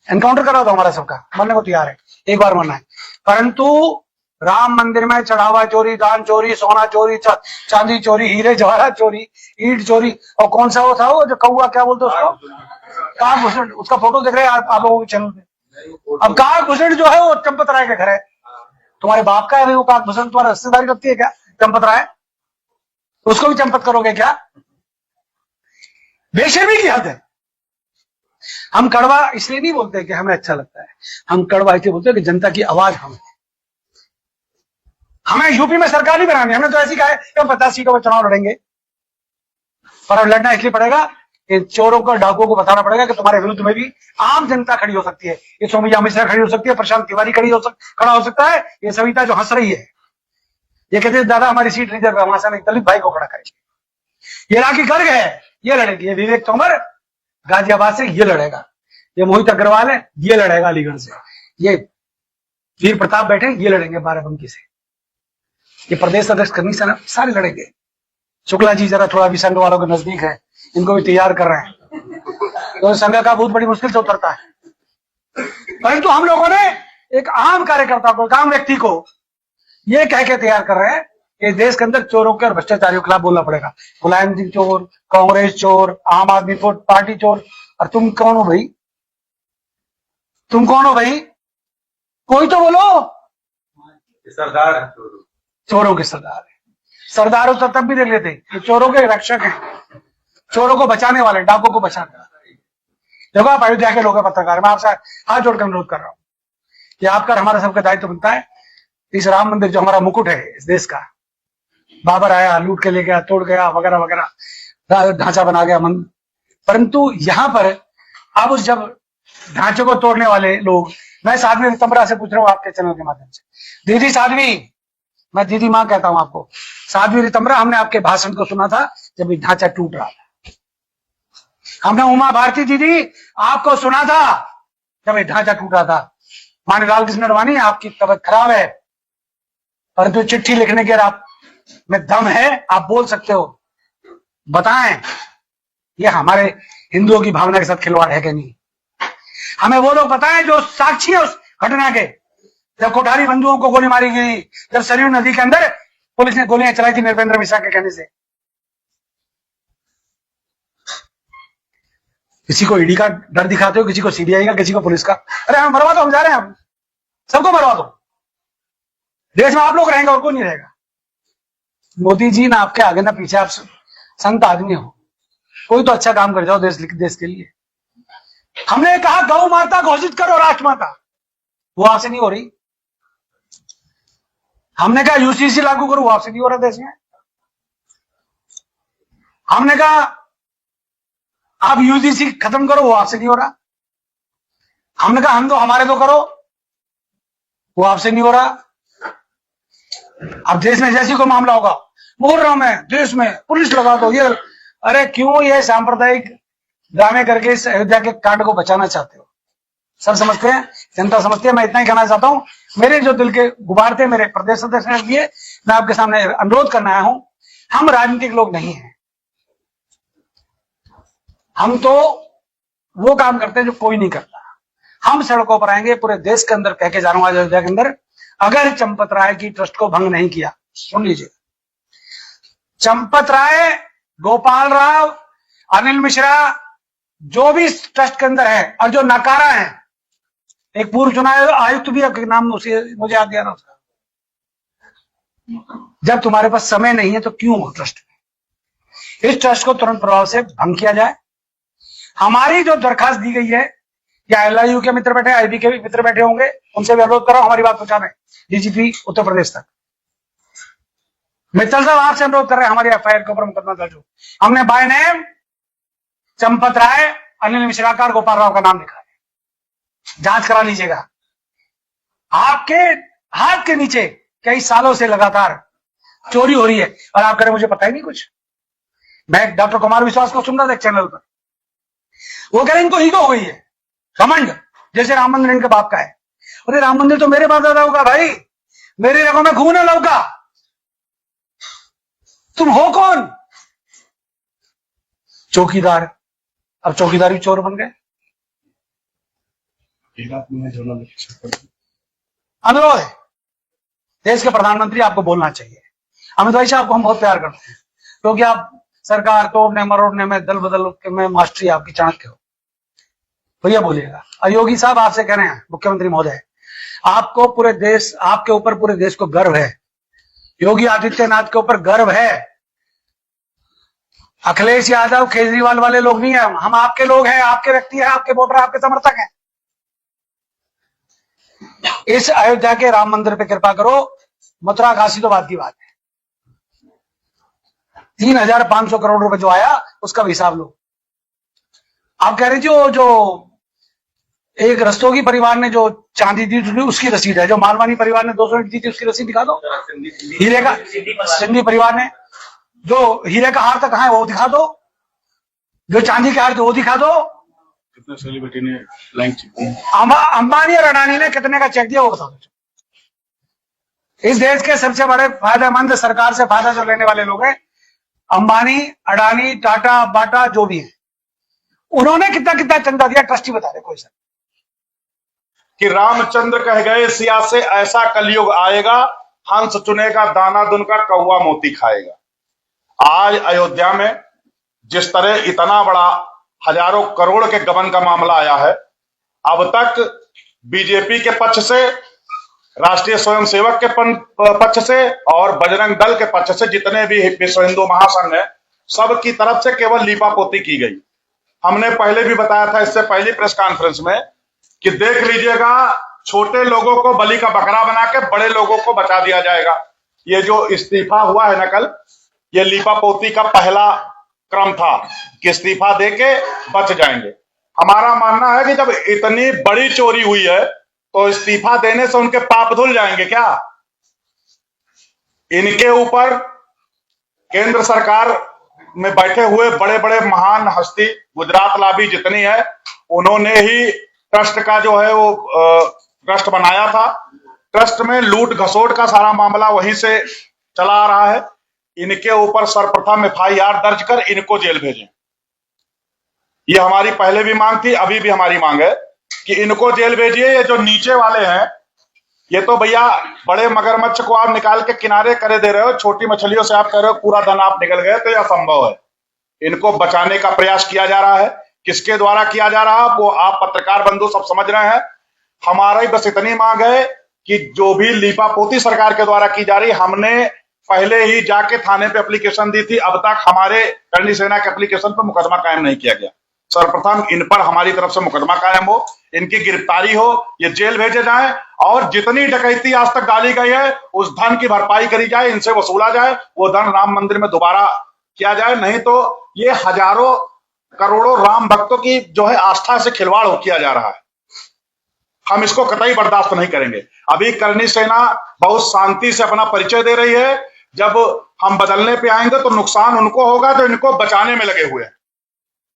Encounter करा दो, हमारा सबका मरने को तैयार है, एक बार मरना है। परंतु राम मंदिर में चढ़ावा चोरी, दान चोरी, सोना चोरी, चांदी चोरी, हीरे जवाहरात चोरी, ईंट चोरी, और कौन सा वो था वो जो कौआ, क्या बोलते उसको, काकभूषण, उसका फोटो देख रहे हैं आप लोगों के चैनल पे। अब काकभूषण जो है वो चंपत राय के घर है, तुम्हारे बाप का है वो काकभूषण, तुम्हारा रिश्तेदारी लगती है क्या चंपत राय? उसको भी चंपत करोगे क्या? बेशर्मी की हद है। हम कड़वा इसलिए नहीं बोलते कि हमें अच्छा लगता है, हम कड़वा इसलिए बोलते हैं कि जनता की आवाज हमें यूपी में सरकार नहीं बनानी, हमने तो ऐसी कहा है कि हम 50 सीटों पर चुनाव लड़ेंगे, पर अब लड़ना इसलिए पड़ेगा कि चोरों को, डाकुओं को बताना पड़ेगा कि तुम्हारे विरुद्ध में भी आम जनता खड़ी हो सकती है। ये सौम्या मिश्रा खड़ी हो सकती है, प्रशांत तिवारी खड़ा हो सकता है, ये सविता जो हंस रही है, ये कहते हैं दादा हमारी सीट रिजर्व है, वहां से हम एक दलित भाई को खड़ा करेंगे। ये राखी गर्ग है, ये लड़ेगी, ये विवेक तोमर गाजियाबाद से ये लड़ेगा, ये मोहित अग्रवाल है ये लड़ेगा अलीगढ़ से, ये वीर प्रताप बैठे ये लड़ेंगे बाराबंकी से, ये प्रदेश अध्यक्ष करनी से सारे लड़ेंगे। शुक्ला जी जरा थोड़ा भी संघ वालों के नजदीक है, इनको भी तैयार कर रहे हैं, तो संघ का बहुत बड़ी मुश्किल से उतरता है। परंतु हम लोगों ने एक आम कार्यकर्ता को, एक आम व्यक्ति को ये कह के तैयार कर रहे हैं कि देश के अंदर चोरों के और भ्रष्टाचारियों के खिलाफ बोलना पड़ेगा। मुलायम सिंह चोर, कांग्रेस चोर, आम आदमी पार्टी चोर, और तुम कौन हो भाई? तुम कौन हो भाई? कोई तो बोलो। सरदार चोरों के सरदार है, सरदारों तो तब भी देख लेते, ये चोरों के रक्षक हैं, चोरों को बचाने वाले, डाकुओं को बचाने वाले। देखो आप अयोध्या के लोग हैं, पत्रकार, मैं आपसे हाथ जोड़कर अनुरोध कर रहा हूं कि आपका हमारा सबका दायित्व बनता है, इस राम मंदिर जो हमारा मुकुट है इस देश का, बाबर आया लूट के ले गया, तोड़ गया, वगैरह वगैरह, ढांचा बना गया मंदिर, परंतु यहां पर अब जब ढांचे को तोड़ने वाले लोग, मैं साध्वी रितंबरा से पूछ रहा हूं आपके चैनल के माध्यम से, दीदी साध्वी, मैं दीदी मां कहता हूं आपको, साध्वी रितंबरा, हमने आपके भाषण को सुना था जब ये ढांचा टूट रहा था, हमने उमा भारती दीदी आपको सुना था जब ये ढांचा टूट रहा था। माने लाल कृष्ण अडवाणी, आपकी तबीयत खराब है, परंतु चिट्ठी लिखने के आप में दम है, आप बोल सकते हो, बताएं ये हमारे हिंदुओं की भावना के साथ खिलवाड़ है कि नहीं? हमें वो लोग बताएं जो साक्षी है उस घटना के, जब कोठारी बंधुओं को गोली मारी गई, जब सरयू नदी के अंदर पुलिस ने गोलियां चलाई थी नृपेंद्र मिश्रा के कहने से। किसी को ईडी का डर दिखाते हो, किसी को सीबीआई का, किसी को पुलिस का। अरे हम मरवा दो, हम जा रहे हैं, हम सबको मरवा दो, देश में आप लोग रहेंगे और कोई नहीं रहेगा। मोदी जी ना आपके आगे ना पीछे, आप संत आदमी हो, कोई तो अच्छा काम कर जाओ देश के लिए। हमने कहा गौ माता घोषित करो राष्ट्रमाता, वो आपसे नहीं हो रही। हमने कहा यूसीसी लागू करो, वो आपसे नहीं हो रहा देश में। हमने कहा आप यूजीसी खत्म करो, वो आपसे नहीं हो रहा। हमने कहा हम दो हमारे दो करो, वो आपसे नहीं हो रहा। अब देश में जैसे कोई मामला होगा, बोल रहा हूं मैं, देश में पुलिस लगा दो, ये अरे क्यों ये सांप्रदायिक ड्रामे करके इस अयोध्या के कांड को बचाना चाहते हो? सब समझते हैं, जनता समझती है। मैं इतना ही कहना चाहता हूं, मेरे जो दिल के गुबार थे मेरे प्रदेश अध्यक्ष ने दिए, मैं आपके सामने अनुरोध करना आया हूं, हम राजनीतिक लोग नहीं हैं, हम तो वो काम करते हैं जो कोई नहीं करता। हम सड़कों पर आएंगे, पूरे देश के अंदर कह के जा रहा हूं, अयोध्या के अंदर अगर चंपत राय की ट्रस्ट को भंग नहीं किया, सुन लीजिए, चंपत राय, गोपाल राव, अनिल मिश्रा, जो भी ट्रस्ट के अंदर है और जो नकारा है, एक पूर्व चुनाव आयुक्त भी आपके नाम मुझे याद दिया ना उसका, जब तुम्हारे पास समय नहीं है तो क्यों हो ट्रस्ट में? इस ट्रस्ट को तुरंत प्रभाव से भंग किया जाए। हमारी जो दरखास्त दी गई है, या एलआईयू के मित्र बैठे, आईबी के भी मित्र बैठे होंगे, उनसे भी अनुरोध करो हमारी बात पहुंचाने, डीजीपी उत्तर प्रदेश तक। मित्तल साहब आपसे अनुरोध कर रहे हैं, हमारी एफआईआर के ऊपर मुकदमा दर्ज हो। हमने बाय नेम चंपत राय, अनिल मिश्रा का और गोपाल राव का नाम लिखा है, जांच करा लीजिएगा। आपके हाथ के नीचे कई सालों से लगातार चोरी हो रही है और आप कह रहे मुझे पता ही नहीं कुछ। मैं डॉक्टर कुमार विश्वास को सुन रहा था एक चैनल पर, वो कह रहे इनको ईगो हो गई है, घमंड, जैसे राम मंदिर इनके बाप का है। अरे राम मंदिर तो मेरे बाप दादाओं का भाई, मेरी रगों में खून है लौका। तुम हो कौन? चौकीदार, अब चौकीदार भी चोर बन गए। अनुरोध है, देश के प्रधानमंत्री आपको बोलना चाहिए। अमित भाई साहब को हम बहुत प्यार करते हैं, क्योंकि आप सरकार तोड़ने मरोड़ने में, दल बदल में मास्टरी आपकी चाणक्य हो। भैया बोलिएगा। और योगी साहब आपसे कह रहे हैं, मुख्यमंत्री महोदय, आपको पूरे देश, आपके ऊपर पूरे देश को गर्व है, योगी आदित्यनाथ के ऊपर गर्व है। अखिलेश यादव, केजरीवाल वाले लोग नहीं है, हम आपके लोग हैं, आपके व्यक्ति हैं, आपके वोटर, आपके समर्थक हैं। इस अयोध्या के राम मंदिर पे कृपा करो, मथुरा काशी तो बात की बात है। 3,500 करोड़ रुपए जो आया उसका भी हिसाब लो। आप कह रहे थे जो एक रस्तोगी परिवार ने जो चांदी दी थी उसकी रसीद है, जो मालवानी परिवार ने 200 ईंट दी थी उसकी रसीद दिखा दो। हीरे का, सिंधी परिवार ने जो हीरे का हार तक कहा है वो दिखा दो, जो चांदी के हार थे वो दिखा दो। कितने सेलिब्रिटी ने लाइन चेक अंबानी और अडानी ने कितने का चेक दिया वो बताओ। इस देश के सबसे बड़े फायदेमंद सरकार से फायदा जो लेने वाले लोग हैं, अंबानी, अडानी, टाटा, बाटा, जो भी है, उन्होंने कितना कितना चंदा दिया, ट्रस्टी बता रहे कोई सर। कि रामचंद्र कह गए सिया से ऐसा कलयुग आएगा, हंस चुनेगा दाना दुनका कौवा मोती खाएगा। आज अयोध्या में जिस तरह इतना बड़ा हजारों करोड़ के गबन का मामला आया है, अब तक बीजेपी के पक्ष से, राष्ट्रीय स्वयंसेवक के पक्ष से और बजरंग दल के पक्ष से जितने भी विश्व हिंदू महासंघ है, सबकी तरफ से केवल लीपापोती की गई। हमने पहले भी बताया था, इससे पहली प्रेस कॉन्फ्रेंस में, कि देख लीजिएगा, छोटे लोगों को बलि का बकरा बना के बड़े लोगों को बचा दिया जाएगा। ये जो इस्तीफा हुआ है ना कल, ये लीपापोती का पहला क्रम था कि इस्तीफा देके बच जाएंगे। हमारा मानना है कि जब इतनी बड़ी चोरी हुई है तो इस्तीफा देने से उनके पाप धुल जाएंगे क्या? इनके ऊपर केंद्र सरकार में बैठे हुए बड़े बड़े महान हस्ती, गुजरात लॉबी जितनी है, उन्होंने ही ट्रस्ट का जो है वो ट्रस्ट बनाया था। ट्रस्ट में लूट घसोट का सारा मामला वहीं से चला आ रहा है। इनके ऊपर सर्वप्रथम FIR दर्ज कर इनको जेल भेजें। ये हमारी पहले भी मांग थी, अभी भी हमारी मांग है कि इनको जेल भेजिए। ये जो नीचे वाले हैं, ये तो भैया बड़े मगरमच्छ को आप निकाल के किनारे करे दे रहे हो, छोटी मछलियों से आप कह रहे हो पूरा धन आप निकल गए, तो यह असंभव है। इनको बचाने का प्रयास किया जा रहा है। किसके द्वारा किया जा रहा है वो आप पत्रकार बंधु सब समझ रहे हैं। हमारी बस इतनी मांग है कि जो भी लीपापोती सरकार के द्वारा की जा रही, हमने पहले ही जाके थाने पे एप्लीकेशन दी थी, अब तक हमारे करनी सेना के एप्लीकेशन पर मुकदमा कायम नहीं किया गया। सर्वप्रथम इन पर हमारी तरफ से मुकदमा कायम हो, इनकी गिरफ्तारी हो, ये जेल भेजे जाएं और जितनी डकैती आज तक डाली गई है उस धन की भरपाई करी जाए, इनसे वसूला जाए, वो धन राम मंदिर में दोबारा किया जाए। नहीं तो ये हजारों करोड़ों राम भक्तों की जो है आस्था से खिलवाड़ किया जा रहा है। हम इसको कतई बर्दाश्त नहीं करेंगे। अभी करनी सेना बहुत शांति से अपना परिचय दे रही है। जब हम बदलने पे आएंगे तो नुकसान उनको होगा जो इनको बचाने में लगे हुए हैं।